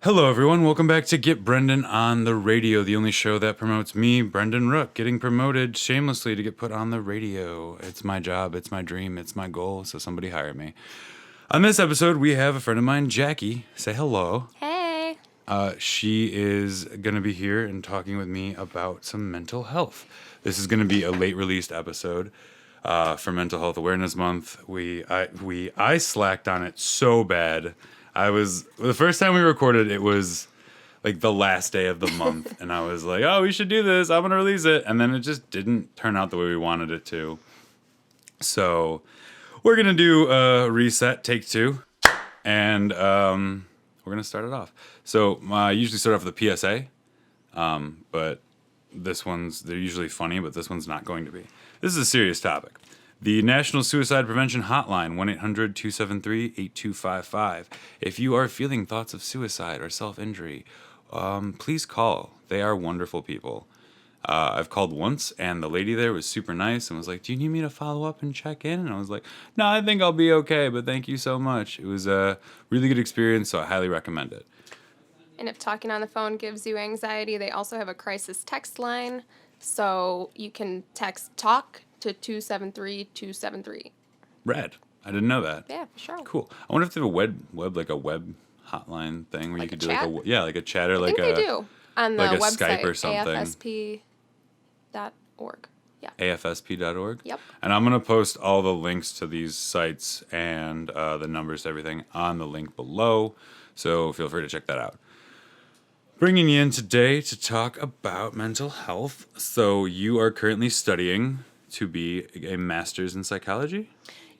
Hello, everyone. Welcome back to Get Brendan on the Radio, the only show that promotes me, Brendan Rook, getting promoted shamelessly to get put on the radio. It's my job, it's my dream, it's my goal, so somebody hire me. On this episode, we have a friend of mine, Jackie. Say hello. Hey. She is going to be here and talking with me about some mental health. This is going to be a late released episode for Mental Health Awareness Month. I slacked on it so bad. The first time we recorded, it was like the last day of the month, and I was like, oh, we should do this. I'm going to release it. And then it just didn't turn out the way we wanted it to. So we're going to do a reset, take two, and we're going to start it off. So I usually start off with a PSA, but they're usually funny, but this one's not going to be. This is a serious topic. The National Suicide Prevention Hotline, 1-800-273-8255. If you are feeling thoughts of suicide or self-injury, please call. They are wonderful people. I've called once, and the lady there was super nice and was like, do you need me to follow up and check in? And I was like, no, I think I'll be okay, but thank you so much. It was a really good experience, so I highly recommend it. And if talking on the phone gives you anxiety, they also have a crisis text line, so you can text TALK to 273-273. Rad. I didn't know that. Yeah, for sure. Cool. I wonder if they have a web hotline thing where Like you could a do chat? like a chat or I like think they do on the like a website, Skype or something. afsp.org. Yeah. AFSP.org. Yep. And I'm going to post all the links to these sites and the numbers to everything on the link below. So feel free to check that out. Bringing you in today to talk about mental health. So you are currently studying to be a master's in psychology?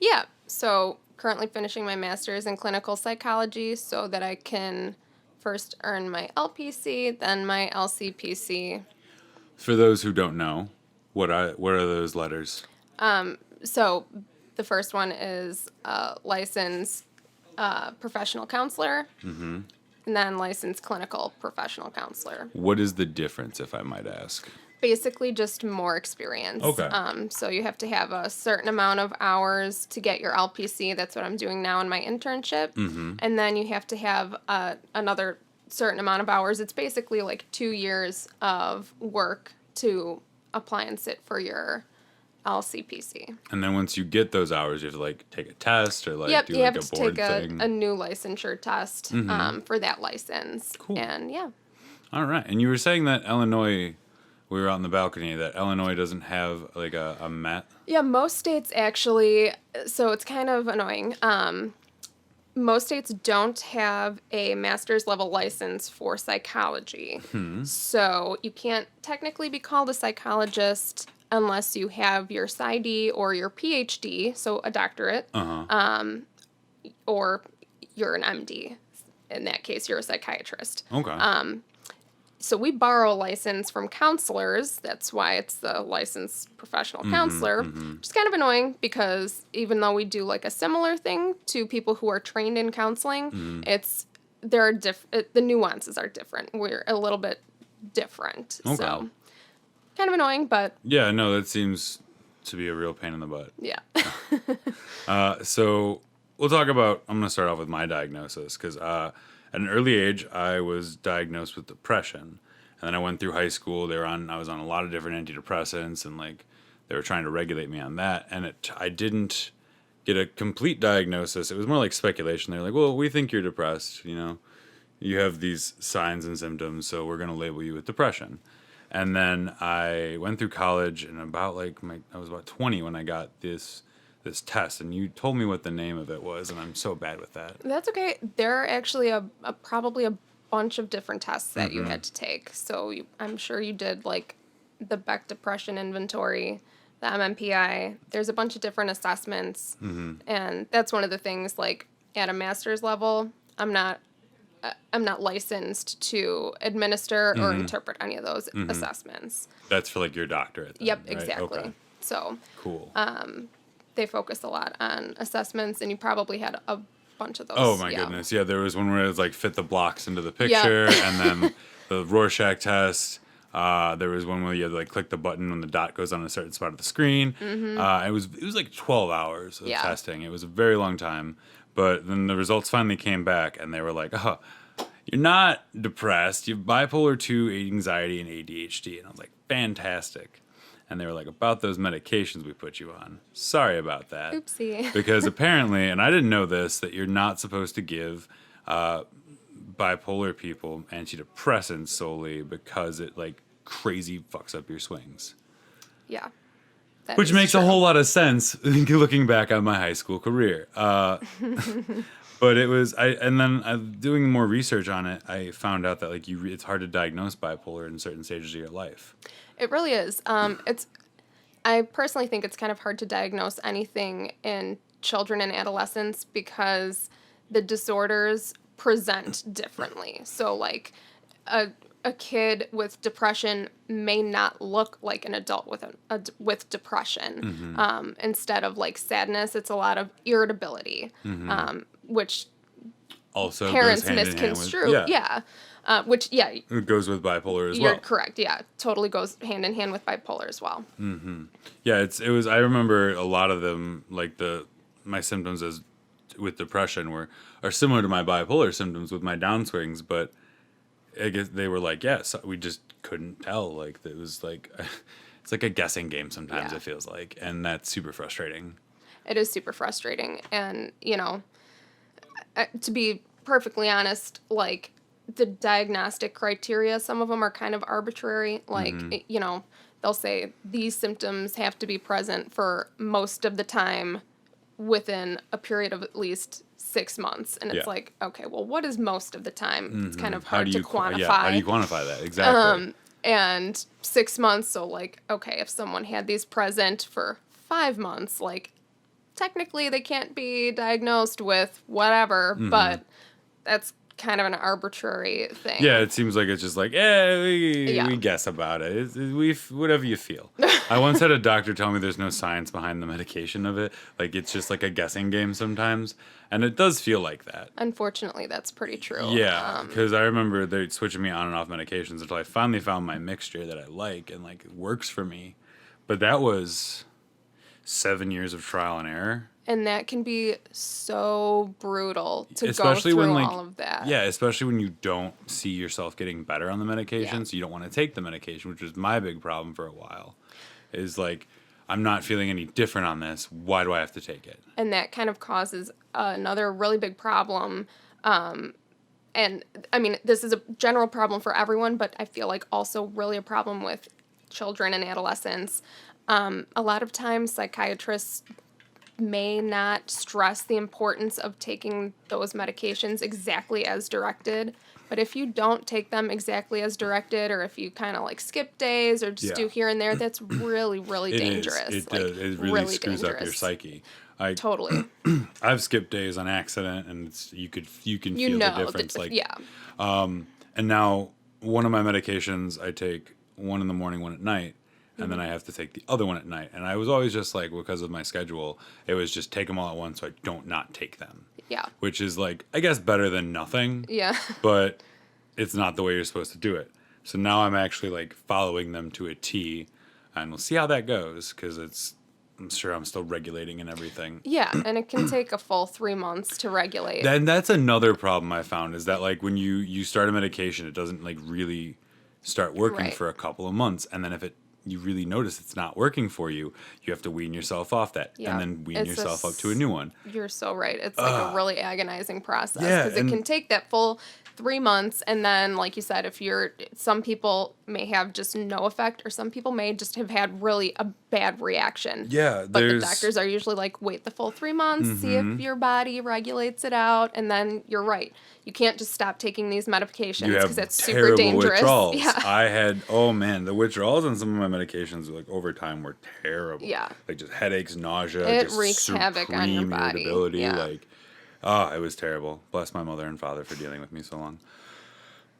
Yeah. So currently finishing my master's in clinical psychology so that I can first earn my LPC, then my LCPC. For those who don't know, what are those letters? So the first one is licensed professional counselor, and then licensed clinical professional counselor. What is the difference, if I might ask? Basically just more experience. Okay. So you have to have a certain amount of hours to get your LPC. That's what I'm doing now in my internship. Mm-hmm. And then you have to have another certain amount of hours. It's basically like 2 years of work to apply and sit for your LCPC. And then once you get those hours, you have to like take a test or like Yep, do you like have a to board take thing. a new licensure test for that license. Cool. And yeah. All right. And you were saying that Illinois, we were out on the balcony, that Illinois doesn't have like a mat. Yeah, most states actually, so it's kind of annoying. Most states don't have a master's level license for psychology. So you can't technically be called a psychologist unless you have your PsyD or your PhD, so a doctorate, or you're an MD. In that case, you're a psychiatrist. Okay. So we borrow a license from counselors. That's why it's the licensed professional counselor, which is kind of annoying because even though we do like a similar thing to people who are trained in counseling, the nuances are different. We're a little bit different. Okay. So kind of annoying, but Yeah, no, that seems to be a real pain in the butt. yeah. So we'll talk about, I'm going to start off with my diagnosis because at an early age, I was diagnosed with depression. And then I went through high school. I was on a lot of different antidepressants and like they were trying to regulate me on that. And I didn't get a complete diagnosis. It was more like speculation. They were like, well, we think you're depressed. You know, you have these signs and symptoms, so we're going to label you with depression. And then I went through college and I was about 20 when I got this test, and you told me what the name of it was, and I'm so bad with that. That's okay. There are actually probably a bunch of different tests that you had to take. So I'm sure you did like the Beck Depression Inventory, the MMPI. There's a bunch of different assessments, and that's one of the things. Like at a master's level, I'm not licensed to administer or interpret any of those assessments. That's for like your doctorate. Then, Yep, right? exactly. Okay. So Cool. they focus a lot on assessments, and you probably had a bunch of those. Oh my yeah. goodness. Yeah, there was one where it was like fit the blocks into the picture, and then the Rorschach test. There was one where you had to like click the button when the dot goes on a certain spot of the screen. It was like 12 hours of testing. It was a very long time. But then the results finally came back, and they were like, oh, you're not depressed. You have bipolar 2, anxiety, and ADHD. And I was like, fantastic. And they were like, about those medications we put you on. Sorry about that. Oopsie. Because apparently, and I didn't know this, that you're not supposed to give bipolar people antidepressants solely because it like crazy fucks up your swings. Yeah. That Which is makes true. a whole lot of sense looking back on my high school career. But it was doing more research on it. I found out that like it's hard to diagnose bipolar in certain stages of your life. It really is. I personally think it's kind of hard to diagnose anything in children and adolescents because the disorders present differently. So like a kid with depression may not look like an adult with depression. Instead of like sadness, it's a lot of irritability, which Also, parents goes hand in hand with- misconstrue. Which it goes with bipolar as you're well. correct. Yeah, totally goes hand in hand with bipolar as well. Yeah, it was. I remember a lot of them, like my symptoms as with depression are similar to my bipolar symptoms with my downswings, but I guess they were like, yes, we just couldn't tell. Like it was like it's like a guessing game sometimes. Yeah. It feels like, and that's super frustrating. It is super frustrating, and to be perfectly honest, like the diagnostic criteria, some of them are kind of arbitrary. Like, they'll say these symptoms have to be present for most of the time within a period of at least 6 months. And it's Yeah. like, okay, well, what is most of the time? It's kind of How hard do to you quantify. Yeah, how do you quantify that exactly? And 6 months, so like, okay, if someone had these present for 5 months, like, technically they can't be diagnosed with whatever, but that's kind of an arbitrary thing. Yeah, it seems like it's just like, we guess about it. Whatever you feel. I once had a doctor tell me there's no science behind the medication of it. Like, it's just like a guessing game sometimes. And it does feel like that. Unfortunately, that's pretty true. Yeah, because I remember they switching me on and off medications until I finally found my mixture that I like and like it works for me. But that was 7 years of trial and error. And that can be so brutal to Especially go when, through like, all of that. Yeah, especially when you don't see yourself getting better on the medication, Yeah. so you don't want to take the medication, which was my big problem for a while. Is like, I'm not feeling any different on this. Why do I have to take it? And that kind of causes another really big problem. And I mean, this is a general problem for everyone, but I feel like also really a problem with children and adolescents. A lot of times psychiatrists may not stress the importance of taking those medications exactly as directed. But if you don't take them exactly as directed, or if you kind of like skip days or just do here and there, that's really, really dangerous. It like, does. It really screws up your dangerous. psyche. Totally. I've skipped days on accident, and you can feel the difference. And now one of my medications I take one in the morning, one at night. And then I have to take the other one at night. And I was always just like, because of my schedule, it was just take them all at once so I don't not take them. Yeah. Which is like, I guess better than nothing. Yeah. But it's not the way you're supposed to do it. So now I'm actually like following them to a T. And we'll see how that goes because I'm sure I'm still regulating and everything. Yeah, and it can take a full 3 months to regulate. And that's another problem I found is that like when you start a medication, it doesn't like really start working Right. for a couple of months. And then if you really notice it's not working for you, you have to wean yourself off that Yeah. and then wean It's yourself up to a new one. You're so right. It's like a really agonizing process Yeah, because it and- can take that full 3 months, and then like you said, some people may have just no effect, or some people may just have had really a bad reaction. Yeah, But the there's- doctors are usually like, wait the full 3 months, see if your body regulates it out, and then you're right. You can't just stop taking these medications You because have that's super terrible dangerous. withdrawals. Yeah. I had, the withdrawals on some of my medications like over time were terrible. Yeah. Like just headaches, nausea, It just wreaks havoc on your supreme body. irritability. Yeah. Like, it was terrible. Bless my mother and father for dealing with me so long.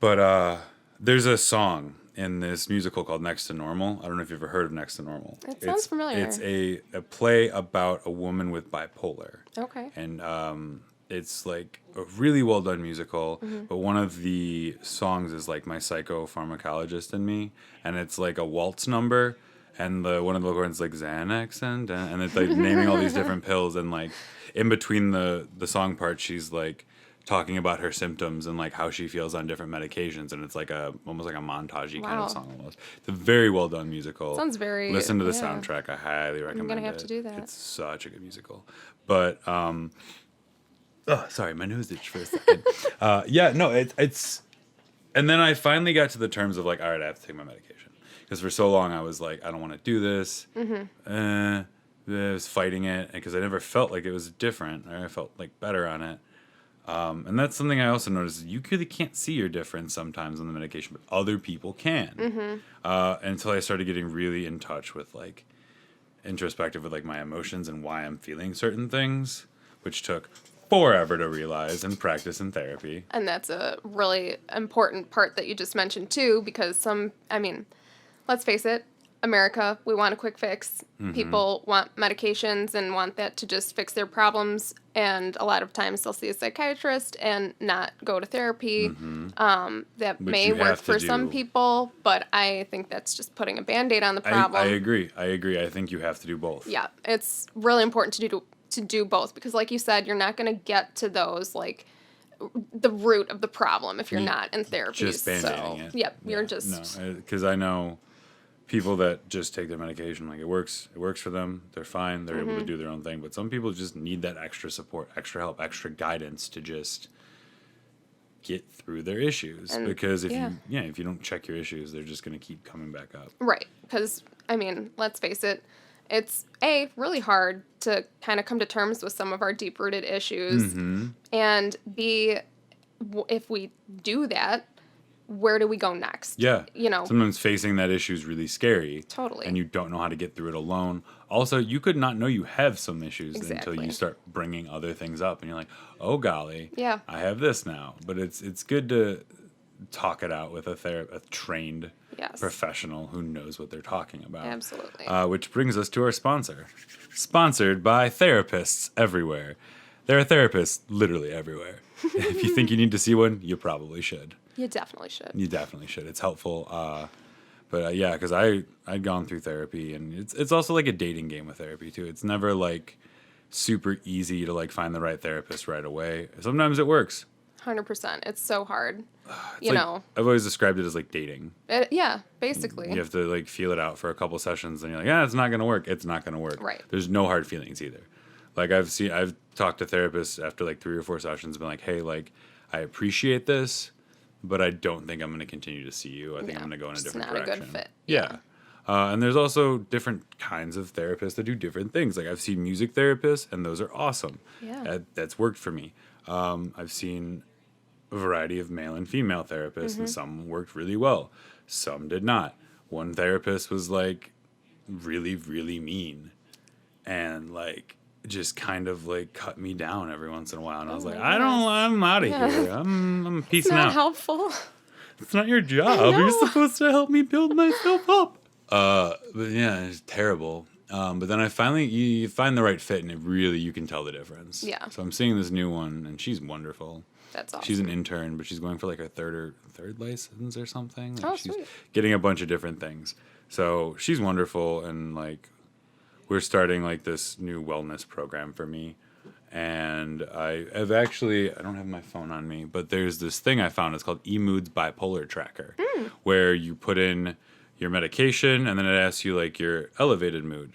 But there's a song in this musical called Next to Normal. I don't know if you've ever heard of Next to Normal. It sounds familiar. It's a play about a woman with bipolar. Okay. And it's like a really well done musical, but one of the songs is like My Psychopharmacologist and Me, and it's like a waltz number, and one of the little ones like Xanax and it's like naming all these different pills, and like in between the song part, she's like talking about her symptoms and like how she feels on different medications, and it's like almost like a montagey kind Wow. of song almost. It's a very well done musical. Sounds very- Listen to the yeah. soundtrack. I highly recommend it. have to do that. It's such a good musical. But oh, sorry, my nose itched for a second. Yeah, no, it's and then I finally got to the terms of like, all right, I have to take my medication, because for so long I was like, I don't want to do this. I was fighting it because I never felt like it was different, or I felt like better on it. And that's something I also noticed. You really can't see your difference sometimes on the medication, but other people can. Until I started getting really in touch with like introspective with like my emotions and why I'm feeling certain things, which took forever to realize and practice in therapy. And that's a really important part that you just mentioned too, because let's face it, America, we want a quick fix. People want medications and want that to just fix their problems. And a lot of times they'll see a psychiatrist and not go to therapy. That Which may you work have to for some do. people, but I think that's just putting a Band-Aid on the I problem. agree. I think you have to do both. Yeah, it's really important to do both, because like you said, you're not going to get to those like the root of the problem if you're not in therapy. Just band-aiding it. Yep, you're just No, because I know people that just take their medication, like it works for them. They're fine. They're able to do their own thing. But some people just need that extra support, extra help, extra guidance to just get through their issues. And, because if yeah. if you don't check your issues, they're just going to keep coming back up. right. Because let's face it, it's really hard to kind of come to terms with some of our deep-rooted issues, and B, if we do that, where do we go next? Yeah. You know. Sometimes facing that issue is really scary. Totally. And you don't know how to get through it alone. Also, you could not know you have some issues until Exactly. you start bringing other things up. And you're like, oh, golly. Yeah. I have this now. But it's good to talk it out with a trained Yes. professional who knows what they're talking about. Absolutely. Which brings us to our sponsor. Sponsored by therapists everywhere. There are therapists literally everywhere. If you think you need to see one, you probably should. You definitely should. You definitely should. It's helpful. But yeah, because I'd gone through therapy, and it's also like a dating game with therapy too. It's never like super easy to like find the right therapist right away. Sometimes it works. 100%. It's so hard. It's like- I've always described it as like dating. Yeah, basically. You have to like feel it out for a couple sessions, and you're like, yeah, it's not gonna work. It's not gonna work. Right. There's no hard feelings either. Like I've talked to therapists after like 3 or 4 sessions, been like, hey, like I appreciate this, but I don't think I'm going to continue to see you. I think Yeah, I'm going to go in a just different not a direction. good fit. Yeah. And there's also different kinds of therapists that do different things. Like I've seen music therapists, and those are awesome. Yeah. That's worked for me. I've seen a variety of male and female therapists, and some worked really well. Some did not. One therapist was like really, really mean, and like just kind of like cut me down every once in a while. And I was like, I'm out of here. I'm It's peacing not out. helpful. It's not your job. You're supposed to help me build myself up. But yeah, it's terrible. But then you find the right fit, and you can tell the difference. Yeah. So I'm seeing this new one, and she's wonderful. That's awesome. She's an intern, but she's going for like her third license or something. Like Oh, she's sweet. getting a bunch of different things. So she's wonderful, and like we're starting like this new wellness program for me. And I don't have my phone on me, but there's this thing I found. It's called eMood's Bipolar Tracker, where you put in your medication, and then it asks you like your elevated mood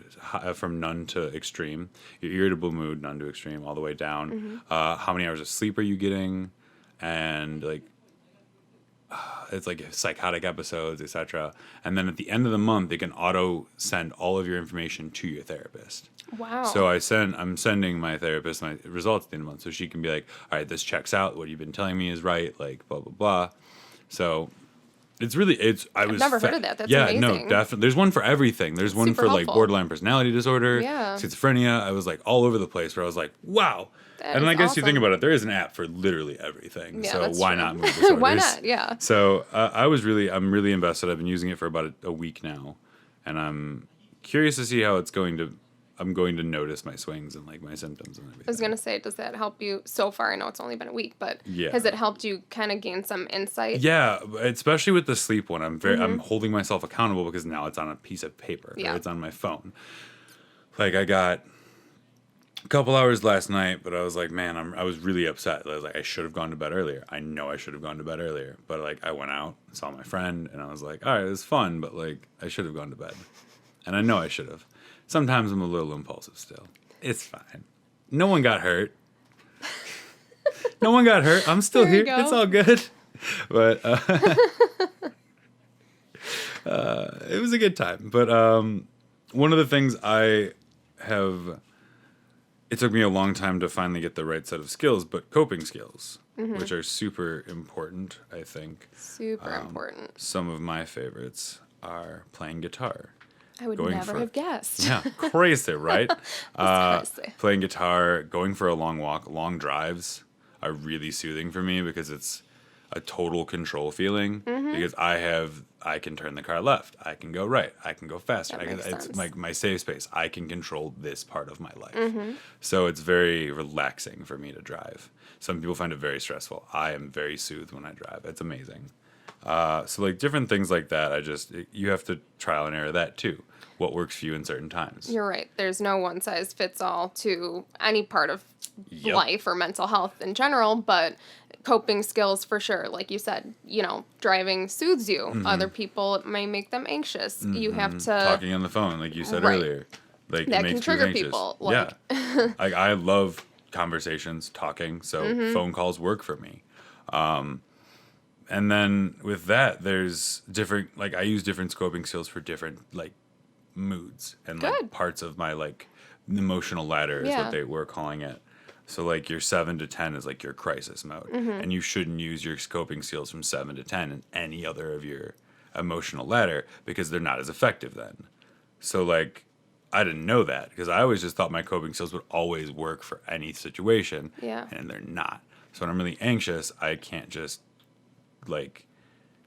from none to extreme, your irritable mood, none to extreme, all the way down. How many hours of sleep are you getting? And like, it's like psychotic episodes, etc. And then at the end of the month, they can auto send all of your information to your therapist. Wow. So I'm sending my therapist my results at the end of the month, so she can be like, all right, this checks out. What you've been telling me is right. Like blah blah blah. So I've never heard of that. That's no, amazing. definitely. There's one for everything. There's one super for like helpful. borderline personality disorder, Yeah. schizophrenia. I was like all over the place. Where I was like, wow. That And is I guess you think awesome. about it, there is an app for literally everything. Yeah, so that's why true. not mood disorders? Why not? Yeah. So I'm really invested. I've been using it for about a week now, and I'm curious to see how I'm going to notice my swings and like my symptoms and everything. I was going to say, does that help you so far? I know it's only been a week, but Yeah. has it helped you kind of gain some insight? Yeah, especially with the sleep one. I'm holding myself accountable because now it's on a piece of paper. Yeah. Or it's on my phone. Like I got a couple hours last night, but I was like, man, I was really upset. I was like, I should have gone to bed earlier. I know I should have gone to bed earlier, but like I went out, saw my friend, and I was like, all right, it was fun, but like I should have gone to bed, and I know I should have. Sometimes I'm a little impulsive still. It's fine. No one got hurt. No one got hurt. I'm still There you here. go. It's all good. But it was a good time. But one of the things it took me a long time to finally get the right set of skills, but coping skills, which are super important, I think. Super important. Some of my favorites are playing guitar. I would going never for- have guessed. Yeah, crazy, right? Crazy. Playing guitar, going for a long walk, long drives are really soothing for me because it's a total control feeling. Because I can turn the car left, I can go right, I can go faster. That makes It's sense. like my safe space. I can control this part of my life. So it's very relaxing for me to drive. Some people find it very stressful. I am very soothed when I drive. It's amazing. So like different things like that, you have to trial and error that too. What works for you in certain times. You're right. There's no one size fits all to any part of Yep. life or mental health in general, but coping skills for sure. Like you said, driving soothes you. Other people, it may make them anxious. You have to. Talking on the phone, like you said Right. earlier, like That it makes can trigger anxious. people, Yeah, like I love conversations, talking, so phone calls work for me. And then with that, there's different. Like I use different scoping skills for different like moods and like Good. parts of my like emotional ladder is Yeah. what they were calling it. So like your 7 to 10 is like your crisis mode, and you shouldn't use your scoping skills from 7 to 10 in any other of your emotional ladder because they're not as effective then. So like I didn't know that because I always just thought my coping skills would always work for any situation, Yeah. and they're not. So when I'm really anxious, I can't just like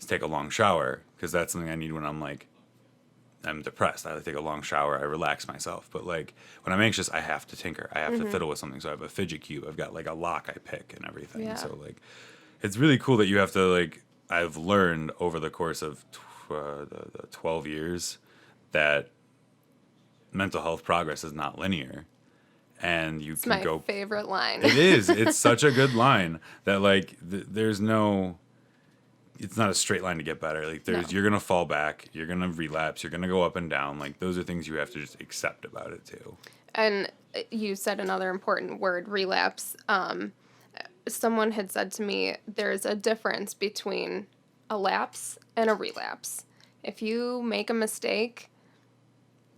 take a long shower because that's something I need when I'm depressed. I take a long shower. I relax myself. But like when I'm anxious, I have to tinker. I have to fiddle with something. So I have a fidget cube. I've got like a lock I pick and everything. Yeah. So like it's really cool that you have to like. I've learned over the course of the 12 years that mental health progress is not linear, and you It's can my go. favorite line. It is. It's such a good line that like there's no. It's not a straight line to get better. Like No. you're gonna fall back, you're gonna relapse, you're gonna go up and down. Like those are things you have to just accept about it too. And you said another important word, relapse. Someone had said to me, there's a difference between a lapse and a relapse. If you make a mistake,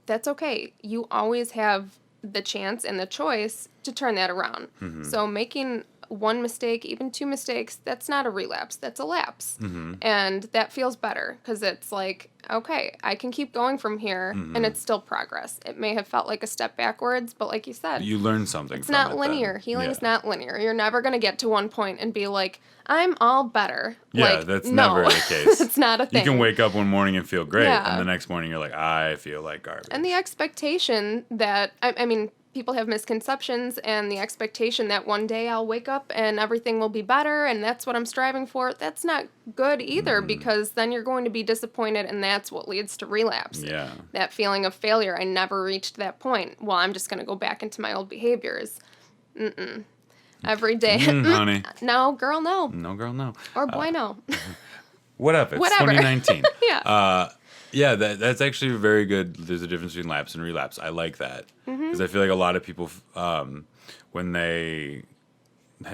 that's okay. You always have the chance and the choice to turn that around. So making one mistake, even 2 mistakes, that's not a relapse. That's a lapse. And that feels better because it's like, okay, I can keep going from here and it's still progress. It may have felt like a step backwards, but like you said, You learn something. it's from not it linear. then. Healing's Yeah. not linear. You're never going to get to one point and be like, I'm all better. Yeah, like, that's no. never the case. It's not a You thing. can wake up one morning and feel great, Yeah. and the next morning you're like, I feel like garbage. And the expectation that, I mean, people have misconceptions, and the expectation that one day I'll wake up and everything will be better, and that's what I'm striving for, that's not good either, because then you're going to be disappointed, and that's what leads to relapse. Yeah. That feeling of failure, I never reached that point. Well, I'm just going to go back into my old behaviors. Every day. Honey. No, girl, no. No, girl, no. Or boy, no. Whatever. It's Whatever. 2019. Yeah. Yeah, that's actually very good. There's a difference between lapse and relapse. I like that because I feel like a lot of people, when they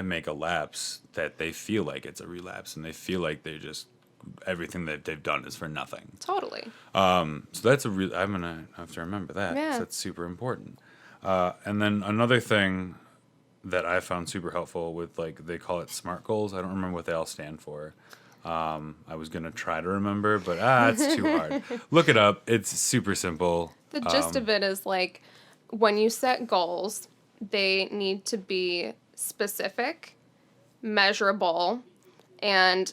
make a lapse, that they feel like it's a relapse and they feel like they just everything that they've done is for nothing. Totally. So that's I'm gonna have to remember that. 'Cause Yeah. that's super important. And then another thing that I found super helpful with like they call it SMART goals. I don't remember what they all stand for. I was gonna try to remember, but it's too hard. Look it up. It's super simple. The gist of it is like when you set goals, they need to be specific, measurable, and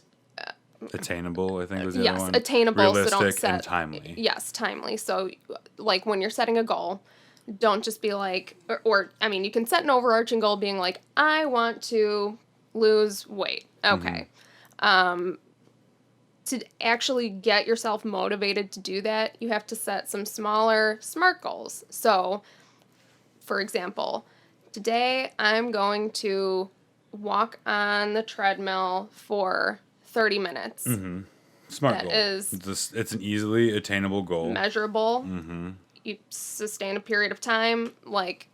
Attainable, I think was the yes, other one. attainable. Realistic So don't set and timely. Yes, timely. So like when you're setting a goal, don't just be like, or I mean, you can set an overarching goal being like, I want to lose weight. Okay. To actually get yourself motivated to do that, you have to set some smaller SMART goals. So, for example, Today I'm going to walk on the treadmill for 30 minutes. Smart That goal. is It's an easily attainable goal. measurable. You sustain a period of time. Like,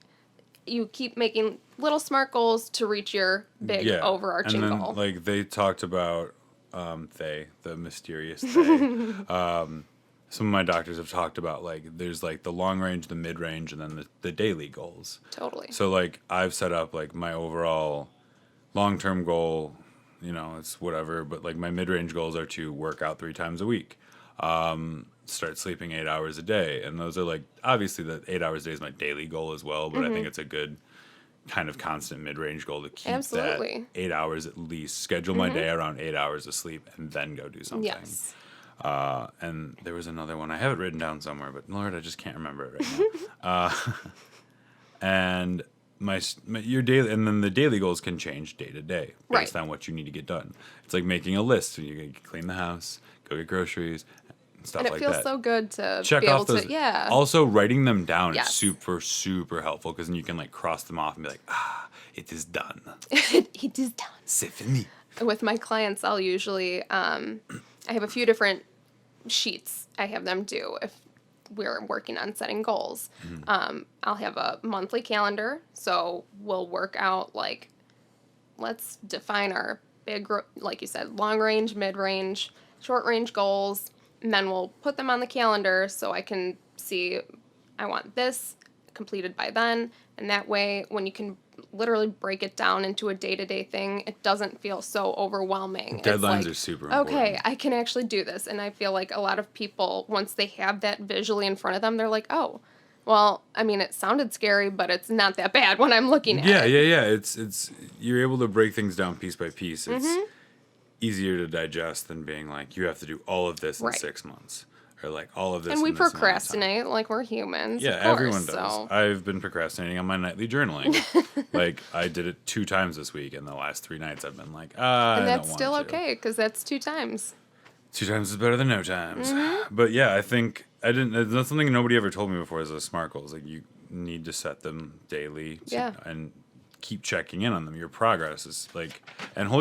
you keep making little smart goals to reach your big overarching and then, goal. like, they talked about the mysterious they. Some of my doctors have talked about, like, there's like the long range, the mid range, and then the daily goals. Totally. So like I've set up like my overall long term goal, it's whatever, but like my mid range goals are to work out 3 times a week. Start sleeping 8 hours a day. And those are like, obviously the 8 hours a day is my daily goal as well, but I think it's a good kind of constant mid range goal to keep Absolutely. that 8 hours at least. Schedule my day around 8 hours of sleep and then go do something. Yes. And there was another one. I have it written down somewhere, but Lord, I just can't remember it right now. And your daily, and then the daily goals can change day to day based Right. on what you need to get done. It's like making a list. You can clean the house, go get groceries, and stuff And it like feels that. so good to Check be able off those. to, yeah. Also, writing them down is Yes. super, super helpful because then you can like cross them off and be like, it is done. It is done. C'est fini. With my clients, I'll usually, I have a few different sheets I have them do if we're working on setting goals. I'll have a monthly calendar, so we'll work out, like, let's define our big, like you said, long range, mid range, short range goals, and then we'll put them on the calendar so I can see I want this completed by then, and that way when you can literally break it down into a day-to-day thing, it doesn't feel so overwhelming. It's Deadlines like, are super important. okay, I can actually do this. And I feel like a lot of people, once they have that visually in front of them, they're like, oh, well, I mean, it sounded scary, but it's not that bad when I'm looking at it. Yeah. It's you're able to break things down piece by piece. It's easier to digest than being like you have to do all of this in Right. 6 months or like all of this. And we in this amount of time. procrastinate, like we're humans. Yeah, of course, everyone does. So. I've been procrastinating on my nightly journaling. Like I did it 2 times this week, and the last 3 nights I've been like, I And don't that's want still to. okay, because that's 2 times. 2 times is better than no times. But yeah, I think that's something nobody ever told me before. Is those SMART goals. Like you need to set them daily. Yeah. And keep checking in on them. Your progress is like, and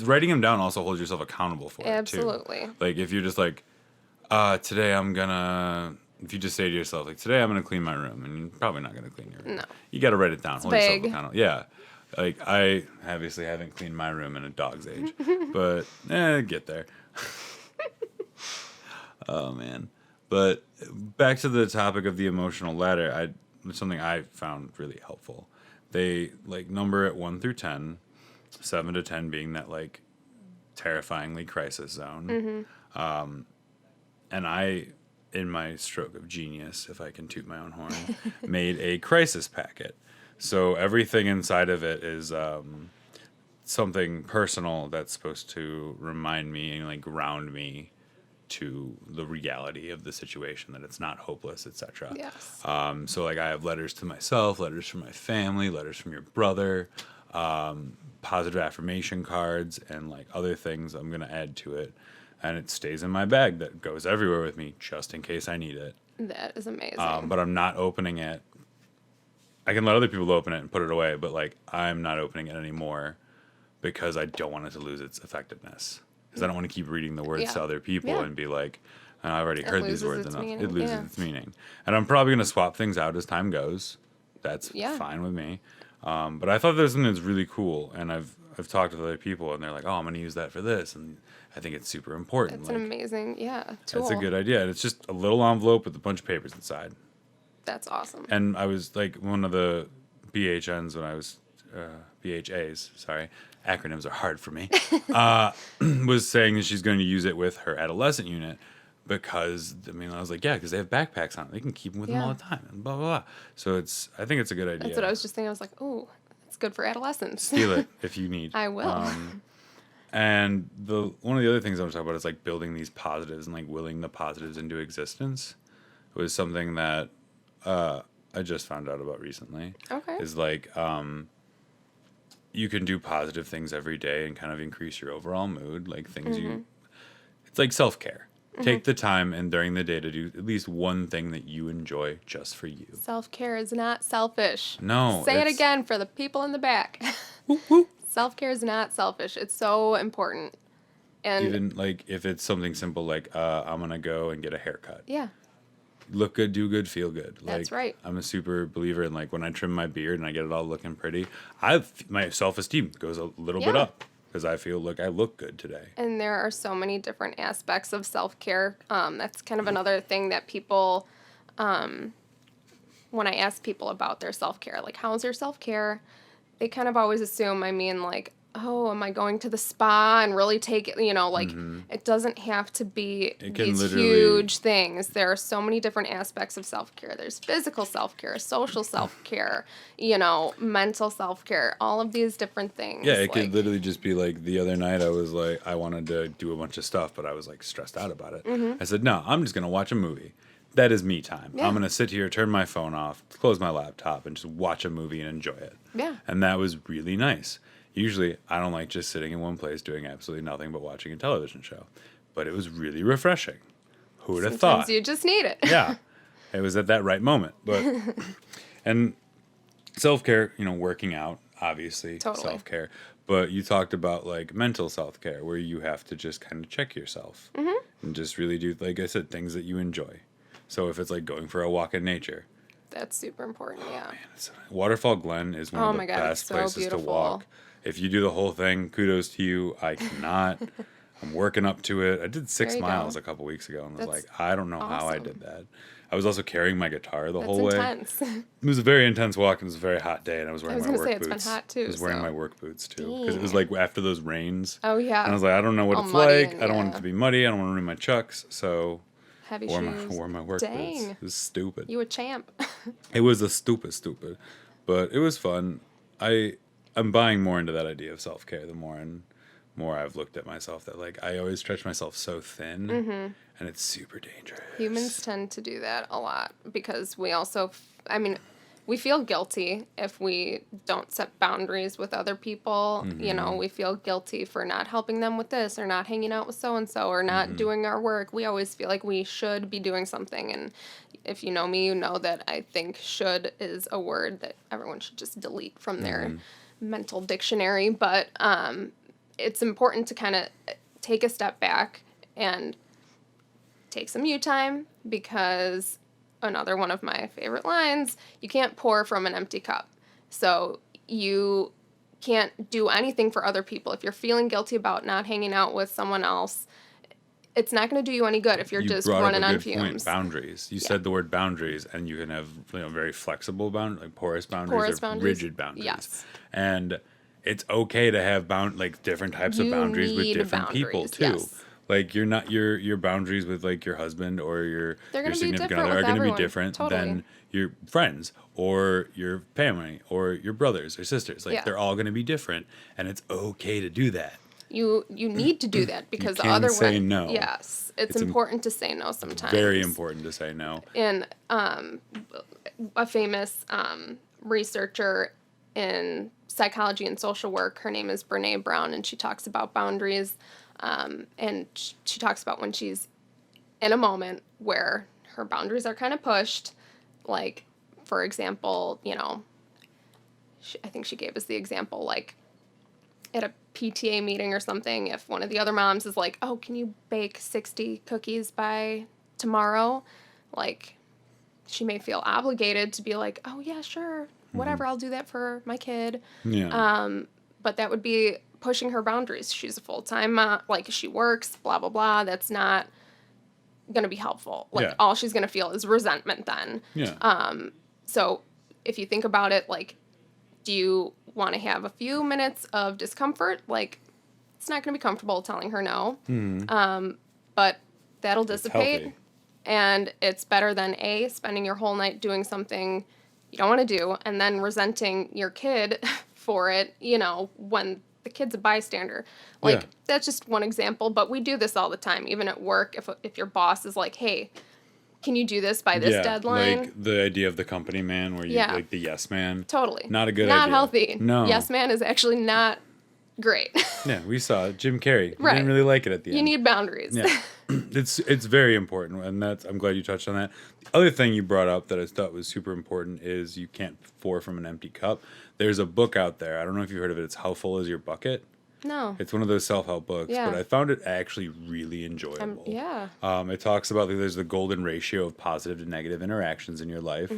writing them down also holds yourself accountable for it Absolutely. too. Like if you're just like, today I'm gonna. If you just say to yourself like, today I'm gonna clean my room, and you're probably not gonna clean your room. No. You got to write it down. Hold yourself vague. accountable. Yeah. Like I obviously haven't cleaned my room in a dog's age, but get there. Oh man. But back to the topic of the emotional ladder, something I found really helpful. They like number it 1 through 10, 7 to 10 being that like terrifyingly crisis zone. And I, in my stroke of genius, if I can toot my own horn, made a crisis packet. So everything inside of it is something personal that's supposed to remind me and like ground me to the reality of the situation, that it's not hopeless, etc. Yes. So like I have letters to myself, letters from my family, letters from your brother, positive affirmation cards, and like other things I'm gonna add to it, and it stays in my bag that goes everywhere with me just in case I need it. That is amazing. But I'm not opening it. I can let other people open it and put it away, but like I'm not opening it anymore because I don't want it to lose its effectiveness. Because I don't want to keep reading the words to other people Yeah. and be like, I've already It heard these loses words its enough. meaning, It loses yeah. its meaning. And I'm probably going to swap things out as time goes. That's Yeah. fine with me. But I thought there's something that's really cool. And I've talked with other people and they're like, oh, I'm going to use that for this. And I think it's super important. It's an amazing, tool. That's a good idea. And it's just a little envelope with a bunch of papers inside. That's awesome. And I was like, one of the BHNs when I was, BHAs, sorry, acronyms are hard for me, was saying that she's going to use it with her adolescent unit because, I mean, I was like, yeah, because they have backpacks on it. They can keep them with them all the time and blah, blah, blah. So I think it's a good idea. That's what I was just thinking. I was like, oh, that's good for adolescents. Steal it if you need. I will. And one of the other things I want to talk about is like building these positives and like willing the positives into existence. It was something that I just found out about recently. Okay. Is like you can do positive things every day and kind of increase your overall mood. Like things it's like self-care. Take the time and during the day to do at least one thing that you enjoy just for you. Self-care is not selfish. No. Say it again for the people in the back. Self-care is not selfish. It's so important. And Even like if it's something simple like I'm gonna go and get a haircut. yeah, Look good, do good, feel good. That's Like, right. I'm a super believer in like when I trim my beard and I get it all looking pretty, my self esteem goes a little bit Yeah. up because I feel like I look good today. and there are so many different aspects of self-care. That's kind of another thing that people, when I ask people about their self-care, like, how's your self-care? They kind of always assume I mean, like, oh, am I going to the spa and really take it, like, it doesn't have to be It can these literally- huge things. There are so many different aspects of self-care. There's physical self-care, social self-care, mental self-care, all of these different things. Yeah, it could like- literally just be like the other night I was like, I wanted to do a bunch of stuff, but I was like stressed out about it. I said, no, I'm just going to watch a movie. That is me time. Yeah. I'm going to sit here, turn my phone off, close my laptop, and just watch a movie and enjoy it. Yeah. And that was really nice. Usually, I don't like just sitting in one place doing absolutely nothing but watching a television show. But it was really refreshing. Who would have Sometimes thought? you just need it. Yeah. It was at that right moment. But and self-care, working out, obviously, Totally. self-care. But you talked about like mental self-care where you have to just kind of check yourself and just really do, like I said, things that you enjoy. So if it's like going for a walk in nature, That's super important, yeah. Waterfall Glen is one Oh of the my God, best it's so places to beautiful. walk. If you do the whole thing, kudos to you. I cannot. I'm working up to it. I did 6 There you miles go. a couple weeks ago and was That's like, I don't know how I awesome. did that. I was also carrying my guitar the That's whole way. intense. It was a very intense walk. It was a very hot day, and I was wearing was my gonna work say, it's boots. been hot, too, I was wearing so- my work boots too because it was Dang. like after those rains. Oh, yeah. And I was like, I don't know what All it's muddy like. and- I don't want it yeah. to be muddy. I don't want to ruin my chucks. So Heavy wore shoes. wore my work boots. Dang. It was stupid. You a champ. It was a stupid, but it was fun. I'm buying more into that idea of self care the more and more I've looked at myself. That like I always stretch myself so thin, and it's super dangerous. Humans tend to do that a lot because we also, we feel guilty if we don't set boundaries with other people. We feel guilty for not helping them with this or not hanging out with so-and-so or not doing our work. We always feel like we should be doing something. And if you know me, you know that I think should is a word that everyone should just delete from their mental dictionary. But it's important to kind of take a step back and take some you time because another one of my favorite lines, you can't pour from an empty cup. So you can't do anything for other people. If you're feeling guilty about not hanging out with someone else, it's not going to do you any good if you're just brought up running a on good fumes. point. Boundaries. You said the word boundaries, and you can have very flexible boundaries, like porous boundaries, Porous or boundaries? rigid boundaries. Yes. And it's okay to have different types of You boundaries with need different people boundaries, too. yes. Like you're not your boundaries with like your husband or your They're gonna be significant different other are with going to be everyone. different Totally. than your friends or your family or your brothers or sisters. Like Yeah. they're all going to be different, and it's okay to do that. You need to do that because can otherwise, say no. Yes, it's It's important to say no sometimes. Very important to say no. And a famous researcher in psychology and social work, her name is Brene Brown, and she talks about boundaries. And she talks about when she's in a moment where her boundaries are kind of pushed. Like, for example, I think she gave us the example, like, at a PTA meeting or something, if one of the other moms is like, oh, can you bake 60 cookies by tomorrow? Like, she may feel obligated to be like, oh, yeah, sure, whatever, I'll do that for my kid. Yeah. But that would be pushing her boundaries. She's a full-time mom, like, she works, blah, blah, blah. That's not going to be helpful. Like, Yeah. all she's going to feel is resentment then. Yeah. So if you think about it, like, do you want to have a few minutes of discomfort? Like, it's not going to be comfortable telling her no. But that'll dissipate. healthy. And it's better than A, spending your whole night doing something you don't want to do, and then resenting your kid for it, when the kid's a bystander. Like, Yeah. that's just one example, but we do this all the time, even at work. If your boss is like, hey, can you do this by this deadline? Like the idea of the company man where you Yeah. like the yes man. Totally. Not a good Not idea. healthy. No. Yes man is actually not great. Yeah, we saw it. Jim Carrey. He Right. didn't really like it at the You end. need boundaries. Yeah, it's very important, and I'm glad you touched on that. The other thing you brought up that I thought was super important is you can't pour from an empty cup. There's a book out there. I don't know if you heard of it. It's How Full Is Your Bucket? No. It's one of those self-help books, Yeah. but I found it actually really enjoyable. Yeah. It talks about there's the golden ratio of positive to negative interactions in your life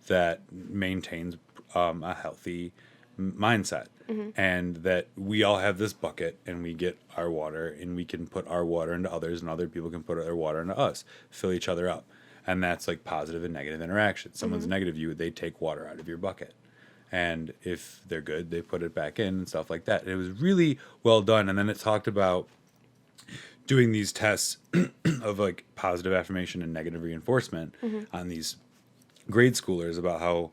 that maintains a healthy mindset. And that we all have this bucket and we get our water and we can put our water into others and other people can put their water into us, fill each other up. And that's like positive and negative interactions. Someone's negative you, they take water out of your bucket. And if they're good, they put it back in and stuff like that. It was really well done. And then it talked about doing these tests of like positive affirmation and negative reinforcement on these grade schoolers about how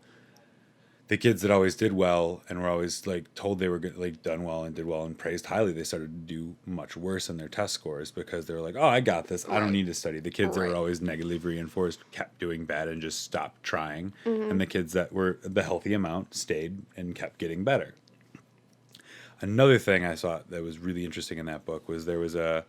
the kids that always did well and were always like told they were good, like done well and did well and praised highly, they started to do much worse in their test scores because they were like, oh, I got this. I don't need to study. The kids that were always negatively reinforced kept doing bad and just stopped trying. And the kids that were the healthy amount stayed and kept getting better. Another thing I saw that was really interesting in that book was there was a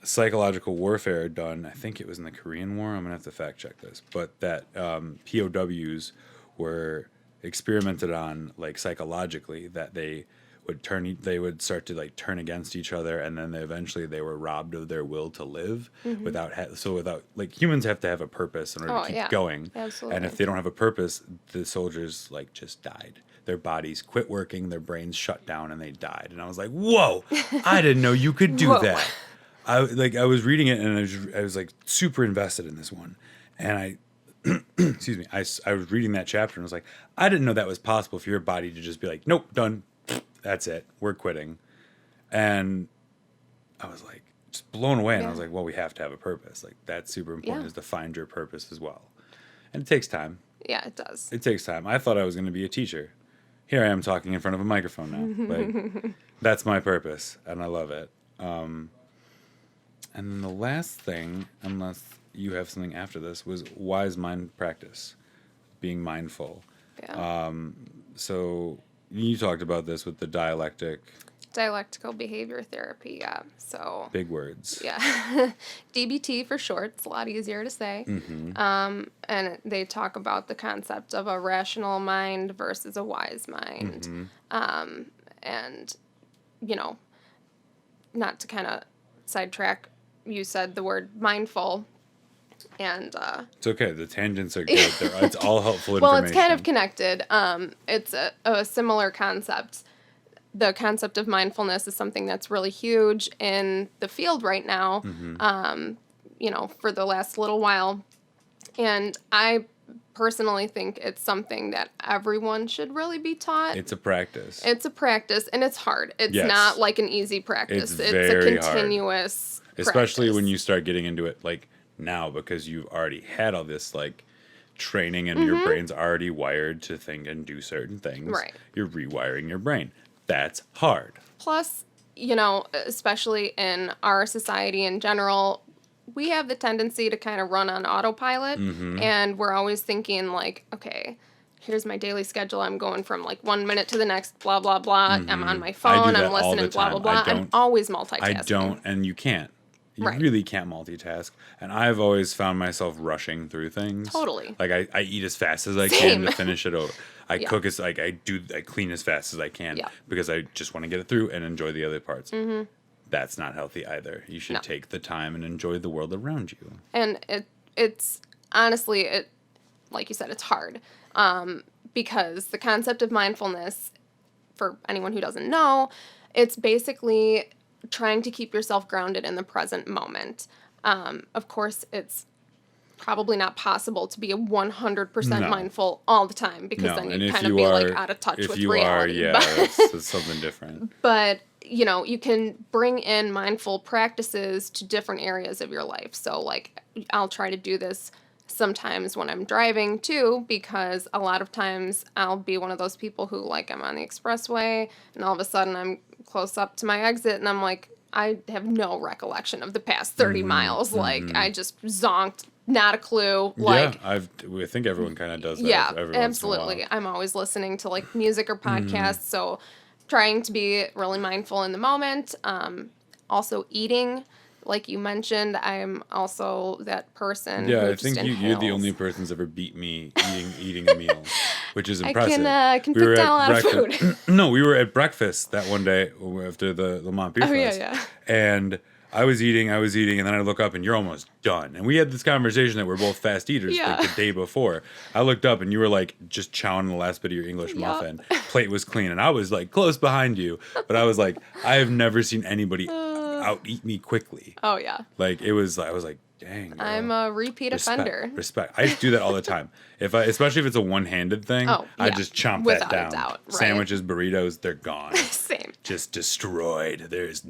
psychological warfare done. I think it was in the Korean War. I'm going to have to fact check this. But that POWs were experimented on like psychologically, that they would start to like turn against each other, and then eventually they were robbed of their will to live without like humans have to have a purpose in order to keep going. Absolutely. And if they don't have a purpose, the soldiers like just died. Their bodies quit working, their brains shut down, and they died. And I was like, whoa, I didn't know you could do that. I was reading it and I was like super invested in this one, and I excuse me, I was reading that chapter and I was like, I didn't know that was possible for your body to just be like, nope, done, that's it, we're quitting. And I was like just blown away, and I was like, well, we have to have a purpose. Like that's super important, is to find your purpose as well. And it takes time. Yeah, it does. It takes time. I thought I was going to be a teacher. Here I am talking in front of a microphone now. Like that's my purpose, and I love it. And then the last thing, unless you have something after this, was wise mind practice, being mindful. Yeah. So you talked about this with the Dialectical behavior therapy. Yeah. So. big words. Yeah. DBT for short. It's a lot easier to say. And they talk about the concept of a rational mind versus a wise mind. And, you know, not to kind of sidetrack, you said the word mindful. And It's okay. The tangents are good. It's all helpful information. well, it's kind of connected. It's a similar concept. The concept of mindfulness is something that's really huge in the field right now, you know, for the last little while. And I personally think it's something that everyone should really be taught. It's a practice. It's a practice, and it's hard. It's not like an easy practice. It's a very continuous hard. Especially practice. when you start getting into it like now, because you've already had all this like training and your brain's already wired to think and do certain things. Right. You're rewiring your brain. That's hard. Plus, you know, especially in our society in general, we have the tendency to kind of run on autopilot, and we're always thinking like, okay, here's my daily schedule. I'm going from like 1 minute to the next, blah, blah, blah. I'm on my phone. I'm listening, blah, blah, blah. I'm always multitasking. I don't, and you can't. You Right. really can't multitask. And I've always found myself rushing through things. Totally. Like I eat as fast as I Same. can to finish it over. I Yeah. cook as like I clean as fast as I can Yeah. because I just want to get it through and enjoy the other parts. That's not healthy either. You should No. take the time and enjoy the world around you. And it's honestly, like you said, it's hard because the concept of mindfulness, for anyone who doesn't know, it's basically trying to keep yourself grounded in the present moment. Of course, it's probably not possible to be 100% No. mindful all the time because then and you'd if kind of you be are, like out of touch if with you reality. are, yeah, But- that's something different. but you know, you can bring in mindful practices to different areas of your life. So like I'll try to do this sometimes when I'm driving too, because a lot of times I'll be one of those people who like I'm on the expressway and all of a sudden I'm close up to my exit and I'm like, I have no recollection of the past 30 miles. Like I just zonked, not a clue. Like Yeah, I think everyone kind of does that. yeah, every once in a while. absolutely. I'm always listening to like music or podcasts, so just trying to be really mindful in the moment. Also eating, like you mentioned, I'm also that person Yeah, who I just think you're the only inhales. person who's ever beat me eating a meal, which is I impressive. can We were pick down a lot at of breakfast. food. No, we were at breakfast that one day after the Lamont Beer Oh yeah, Fest, yeah. and I was eating, and then I look up and you're almost done. And we had this conversation that we're both fast eaters like Yeah. the day before. I looked up and you were like just chowing the last bit of your English Yup. muffin. Plate was clean, and I was like close behind you, but I was like, I have never seen anybody out eat me quickly. Oh yeah. Like it was, I was like, dang, girl. I'm a repeat offender. Respect. I do that all the time. Especially if it's a one-handed thing, Oh, I yeah. just chomp Without that a down. doubt, right. Sandwiches, burritos, they're gone. Same. Just destroyed. There's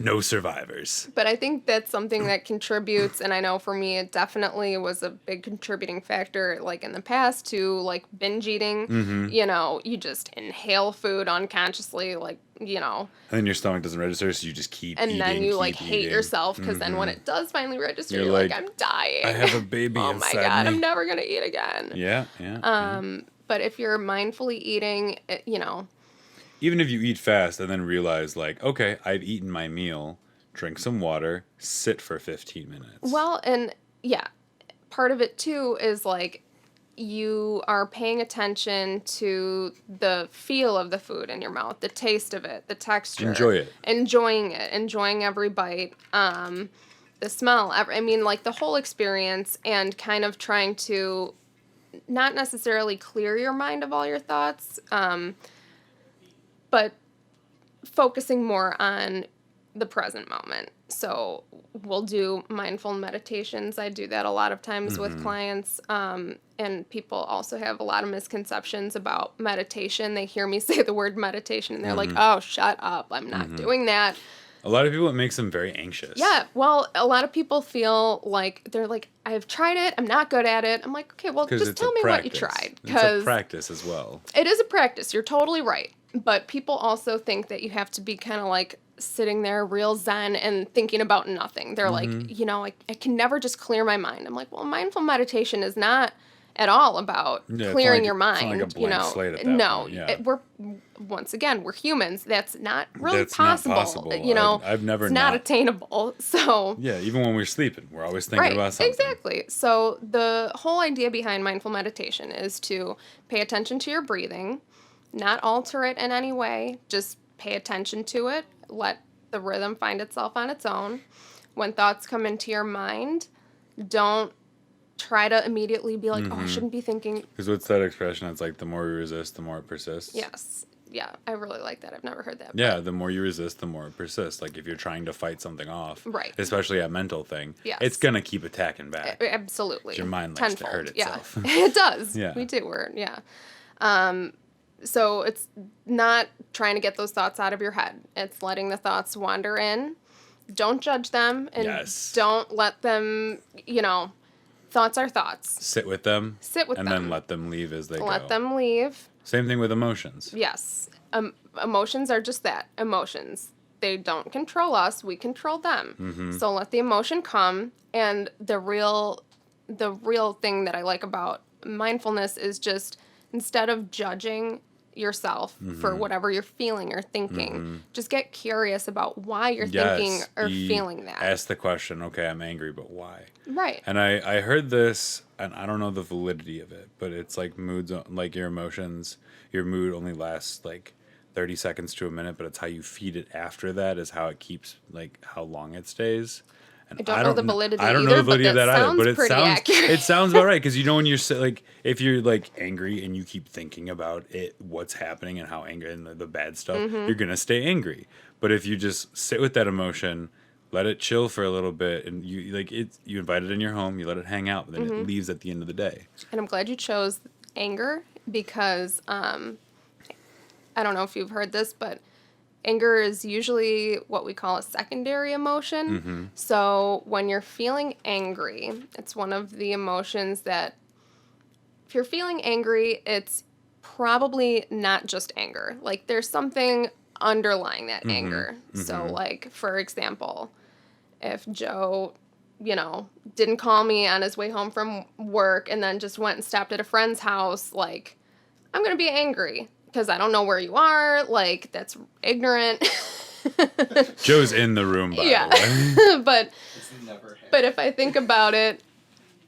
no survivors. But I think that's something that contributes, and I know for me it definitely was a big contributing factor, like in the past, to like binge eating. Mm-hmm. You know, you just inhale food unconsciously, like, you know, And then your stomach doesn't register, so you just keep and eating, then you like keep hate eating. yourself because then when it does finally register, You're you're like, like, I'm dying. I have a baby Oh my inside god, me. I'm never gonna eat again. Yeah, yeah. But if you're mindfully eating, you know, Even if you eat fast and then realize, like, okay, I've eaten my meal, drink some water, sit for 15 minutes. well, and yeah, part of it too is like you are paying attention to the feel of the food in your mouth, the taste of it, the texture. Enjoy it. Enjoying every bite, the smell. I mean, like the whole experience, and kind of trying to not necessarily clear your mind of all your thoughts, but focusing more on the present moment. So we'll do mindful meditations. I do that a lot of times with clients. And people also have a lot of misconceptions about meditation. They hear me say the word meditation and they're like, oh, shut up. I'm not doing that. A lot of people, it makes them very anxious. Yeah. Well, a lot of people feel like they're like, I've tried it. I'm not good at it. I'm like, okay, well, just tell me what you tried. It's a practice as well. It is a practice. You're totally right. But people also think that you have to be kind of like sitting there real zen and thinking about nothing. They're like, you know, I can never just clear my mind. I'm like, well, mindful meditation is not at all about Yeah, it's clearing like- your it's mind. not like a you blank know, slate at that no, point, yeah. we're once again we're humans. That's not really That's not possible. possible. You know, I've never it's not not- attainable. So Yeah, even when we're sleeping, we're always thinking about something. exactly. So the whole idea behind mindful meditation is to pay attention to your breathing, not alter it in any way. Just pay attention to it. Let the rhythm find itself on its own. When thoughts come into your mind, don't try to immediately be like, oh, I shouldn't be thinking. Because what's that expression? It's like the more we resist, the more it persists. Yes. Yeah, I really like that. I've never heard that. Yeah, the more you resist, the more it persists. Like if you're trying to fight something off, Right. especially a mental thing, Yes. it's gonna keep attacking back. Absolutely. Your mind likes to Tenfold. hurt itself. Yeah, it does. Yeah. We do. So it's not trying to get those thoughts out of your head. It's letting the thoughts wander in. Don't judge them and Yes. don't let them, you know, thoughts are thoughts. Sit with them. Sit with and them. then let them leave as they go. Let them leave. Same thing with emotions. Yes. Emotions are just that, emotions. They don't control us, we control them. Mm-hmm. So let the emotion come, and the real thing that I like about mindfulness is just instead of judging yourself Mm-hmm. for whatever you're feeling or thinking, just get curious about why you're thinking or feeling that. Ask the question, okay, I'm angry, but why? Right. And I heard this, and I don't know the validity of it, but it's like moods, like your emotions, your mood only lasts like 30 seconds to a minute, but it's how you feed it after that is how it keeps, like, how long it stays. And I don't know the validity I don't either, know the but validity of that that either, sounds but it pretty sounds accurate. it sounds about right because you know when you're like if you're like angry and you keep thinking about it, what's happening and how angry and the bad stuff, Mm-hmm. you're gonna stay angry. But if you just sit with that emotion, let it chill for a little bit, and you like it, you invite it in your home, you let it hang out, but then Mm-hmm. it leaves at the end of the day. And I'm glad you chose anger because I don't know if you've heard this, but anger is usually what we call a secondary emotion. So when you're feeling angry, it's one of the emotions that if you're feeling angry, it's probably not just anger. Like there's something underlying that anger. So like, for example, if Joe, you know, didn't call me on his way home from work and then just went and stopped at a friend's house, like, I'm going to be angry because I don't know where you are. Like, that's ignorant. Joe's in the room, by Yeah. the way. but It's never happened. but if I think about it,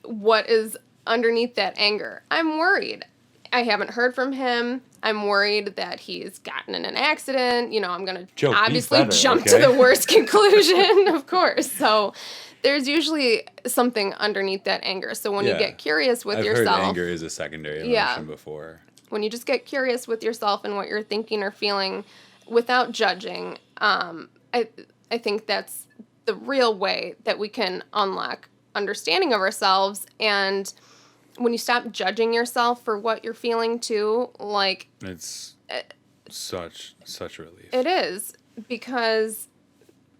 what is underneath that anger? I'm worried. I haven't heard from him. I'm worried that he's gotten in an accident. You know, I'm going Joe, to be obviously better, jump okay? to the worst conclusion, of course. So there's usually something underneath that anger. So when you Yeah. get curious with I've yourself, heard anger is a secondary emotion Yeah. before. when you just get curious with yourself and what you're thinking or feeling without judging, I think that's the real way that we can unlock understanding of ourselves. And when you stop judging yourself for what you're feeling too, like, It's such a relief. it is, because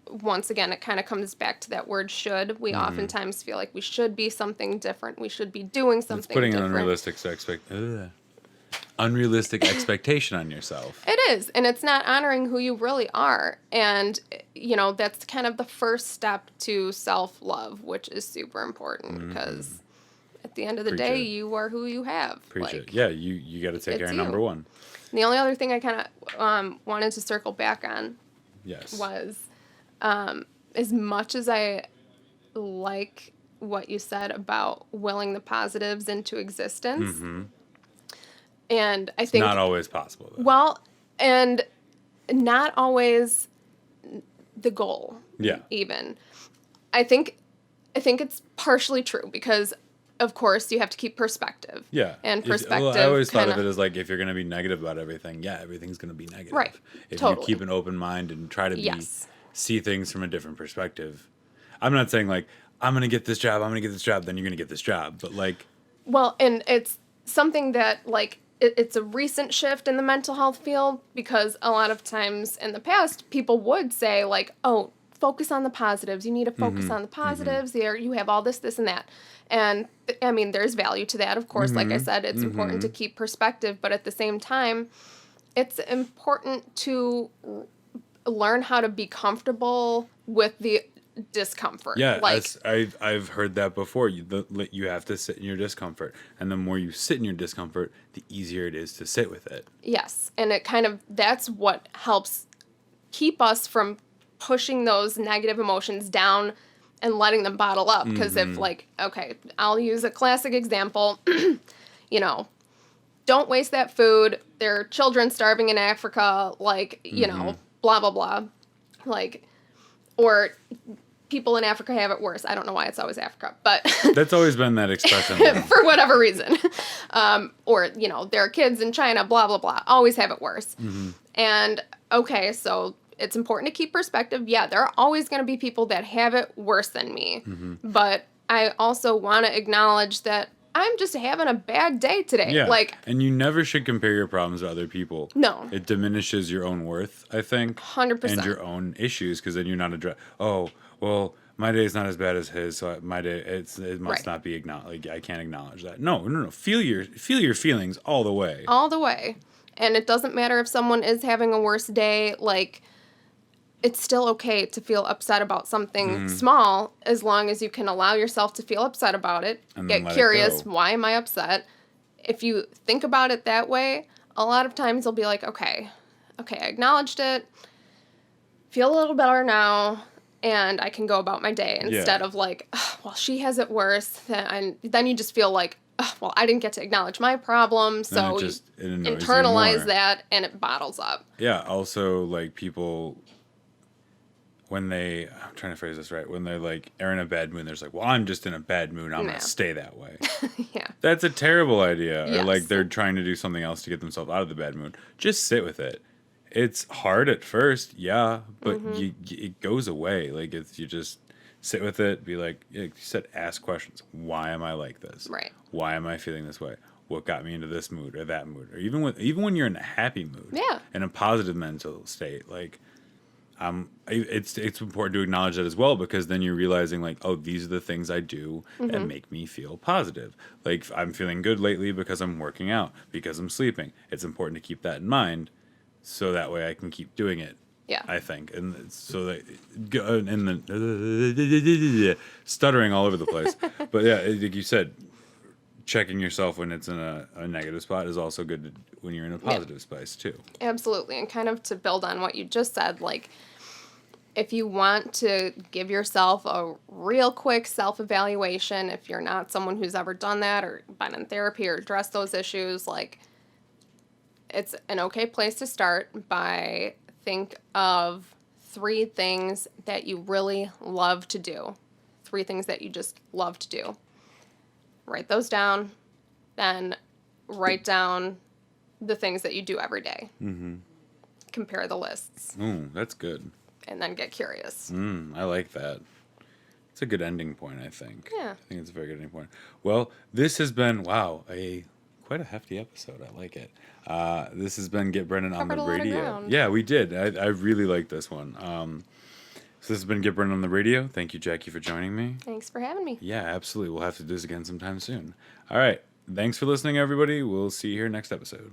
once again, it kind of comes back to that word should. We oftentimes feel like we should be something different. We should be doing something It's putting different. an unrealistic expectation on yourself. It is, and it's not honoring who you really are. And, you know, that's kind of the first step to self-love, which is super important, because at the end of the Preach day, it. you are who you have. Preach Like, it. Yeah, you got to take it's care of you. number one. And the only other thing I kind of wanted to circle back on Yes. was, as much as I like what you said about willing the positives into existence, and I think Not always possible, though. well, and not always the goal. Yeah. Even. I think it's partially true, because of course you have to keep perspective. Yeah. And Well, perspective I always thought of kinda- it as like, if you're going to be negative about everything, yeah, everything's going to be negative. Right. If Totally. you keep an open mind and try to Yes. see things from a different perspective. I'm not saying like, I'm going to get this job, then you're going to get this job. But like, Well, and it's something that, like, it's a recent shift in the mental health field, because a lot of times in the past, people would say, like, oh, focus on the positives. You need to focus on the positives. There, you have all this, this, and that. And, I mean, there's value to that, of course. Like I said, it's important to keep perspective. But at the same time, it's important to learn how to be comfortable with the discomfort. yeah, Like, I've heard that before. You have to sit in your discomfort. And the more you sit in your discomfort, the easier it is to sit with it. yes. And it kind of, that's what helps keep us from pushing those negative emotions down and letting them bottle up. Because if, like, okay, I'll use a classic example, you know, don't waste that food. There are children starving in Africa, like, you know, blah, blah, blah. Like, or people in Africa have it worse. I don't know why it's always Africa, but That's always been that expression. though. for whatever reason. Or, you know, there are kids in China, blah, blah, blah, always have it worse. And, okay, so it's important to keep perspective. Yeah, there are always going to be people that have it worse than me. But I also want to acknowledge that I'm just having a bad day today. Yeah. Like, and you never should compare your problems to other people. No. It diminishes your own worth, I think. 100%. And your own issues, because then you're not oh, well, my day is not as bad as his, so my day, it must Right. not be acknowledged. Like, I can't acknowledge that. No. Feel your feelings all the way. all the way. And it doesn't matter if someone is having a worse day, like, it's still okay to feel upset about something small, as long as you can allow yourself to feel upset about it, And then get let it curious, go. why am I upset? If you think about it that way, a lot of times you'll be like, okay, I acknowledged it, feel a little better now, and I can go about my day, instead of like, "Ugh, well, she has it worse," and then you just feel like, "Ugh, well, I didn't get to acknowledge my problem," so it you annoys you internalize more. that, and it bottles up. Yeah, also, like, people, when I'm trying to phrase this right, when they're, like, are in a bad mood, they're just like, well, I'm just in a bad mood, I'm No. going to stay that way. Yeah. That's a terrible idea. Or, like, Yes. they're trying to do something else to get themselves out of the bad mood. Just sit with it. It's hard at first, yeah, but it goes away. Like, you just sit with it, be like, you said, ask questions. Why am I like this? Right. Why am I feeling this way? What got me into this mood or that mood? Or even when you're in a happy mood, Yeah. in a positive mental state, like, it's important to acknowledge that as well, because then you're realizing, like, oh, these are the things I do that make me feel positive. Like, I'm feeling good lately because I'm working out, because I'm sleeping. It's important to keep that in mind, so that way I can keep doing it. Yeah. I think, and so that, and then stuttering all over the place. But yeah, like you said, checking yourself when it's in a negative spot is also good when you're in a positive space too. Absolutely. And kind of to build on what you just said, like, if you want to give yourself a real quick self-evaluation, if you're not someone who's ever done that or been in therapy or addressed those issues, like, it's an okay place to start by think of 3 things that you really love to do. 3 things that you just love to do. Write those down, then write down the things that you do every day. Mm-hmm. Compare the lists. Ooh, that's good. And then get curious. I like that. It's a good ending point, I think. Yeah. I think it's a very good ending point. Well, this has been, quite a hefty episode. I like it. This has been Get Brennan on the Covered a lot of Radio. ground. Yeah, we did. I really like this one. So this has been Get Brennan on the Radio. Thank you, Jackie, for joining me. Thanks for having me. Yeah, absolutely. We'll have to do this again sometime soon. All right. Thanks for listening, everybody. We'll see you here next episode.